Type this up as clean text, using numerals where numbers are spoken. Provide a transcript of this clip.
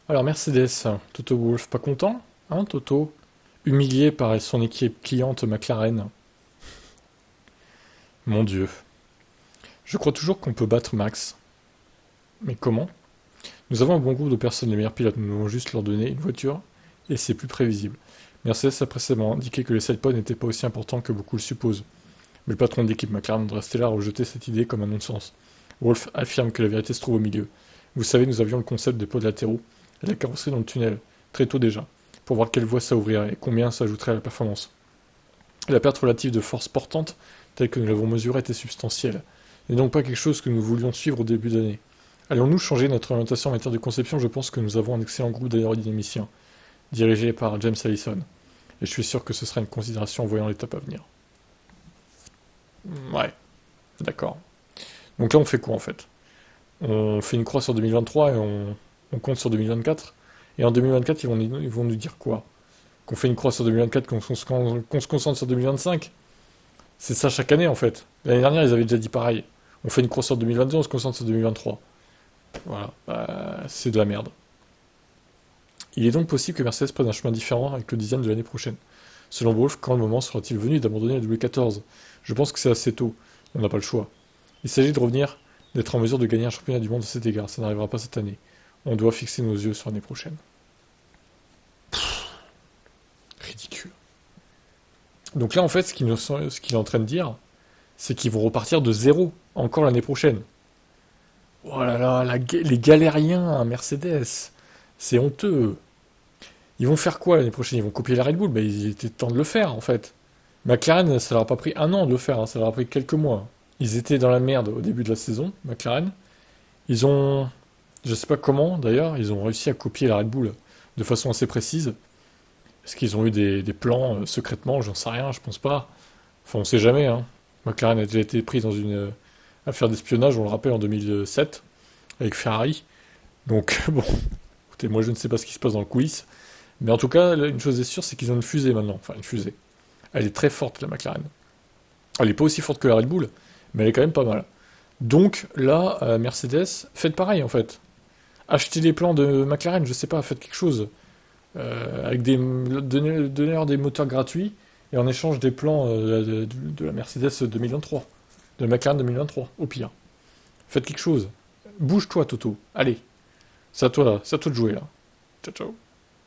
Alors Mercedes, Toto Wolff, pas content? Hein, Toto? Humilié par son équipe cliente McLaren. Mon Dieu. Je crois toujours qu'on peut battre Max. Mais comment? Nous avons un bon groupe de personnes, les meilleurs pilotes, nous devons juste leur donner une voiture, et c'est plus prévisible. Mercedes a précédemment indiqué que les sidepods n'étaient pas aussi importants que beaucoup le supposent. Mais le patron de l'équipe McLaren de rester là a rejeté cette idée comme un non-sens. Wolff affirme que la vérité se trouve au milieu. Vous savez, nous avions le concept des pods latéraux et la carrosserie dans le tunnel, très tôt déjà, pour voir quelle voie ça ouvrirait et combien ça ajouterait à la performance. La perte relative de force portante, telle que nous l'avons mesurée, était substantielle, n'est donc pas quelque chose que nous voulions suivre au début d'année. Allons-nous changer notre orientation en matière de conception? Je pense que nous avons un excellent groupe d'aérodynamiciens, dirigé par James Allison, et je suis sûr que ce sera une considération en voyant l'étape à venir. Ouais, d'accord. Donc là, on fait quoi en fait? On fait une croix sur 2023 et on compte sur 2024. Et en 2024, ils vont nous dire quoi? Qu'on fait une croix sur 2024, qu'on se concentre sur 2025? C'est ça chaque année en fait. L'année dernière, ils avaient déjà dit pareil. On fait une croix sur 2022, on se concentre sur 2023. Voilà, c'est de la merde. Il est donc possible que Mercedes prenne un chemin différent avec le design de l'année prochaine. Selon Wolff, quand le moment sera-t-il venu d'abandonner la W14? Je pense que c'est assez tôt. On n'a pas le choix. Il s'agit de revenir, d'être en mesure de gagner un championnat du monde à cet égard. Ça n'arrivera pas cette année. On doit fixer nos yeux sur l'année prochaine. Ridicule. Donc là, en fait, ce qu'il est en train de dire, c'est qu'ils vont repartir de zéro, encore l'année prochaine. Oh là là, les galériens à Mercedes, c'est honteux. Ils vont faire quoi l'année prochaine? Ils vont copier la Red Bull? Il était temps de le faire, en fait. McLaren, ça leur a pas pris un an de le faire, hein, ça leur a pris quelques mois. Ils étaient dans la merde au début de la saison, McLaren. Ils ont, je sais pas comment d'ailleurs, ils ont réussi à copier la Red Bull de façon assez précise. Est-ce qu'ils ont eu des plans secrètement? J'en sais rien, je pense pas. Enfin, on sait jamais, hein. McLaren a déjà été pris dans une affaire d'espionnage, on le rappelle, en 2007, avec Ferrari. Donc, bon, écoutez, moi je ne sais pas ce qui se passe dans le coulisses. Mais en tout cas, une chose est sûre, c'est qu'ils ont une fusée maintenant. Enfin, une fusée. Elle est très forte, la McLaren. Elle est pas aussi forte que la Red Bull, mais elle est quand même pas mal. Donc là, Mercedes, faites pareil en fait. Achetez les plans de McLaren, je sais pas, faites quelque chose. Avec donnez-leur des moteurs gratuits et en échange des plans de la Mercedes 2023. De la McLaren 2023, au pire. Faites quelque chose. Bouge-toi, Toto. Allez. C'est à toi là. C'est à toi de jouer là. Ciao, ciao.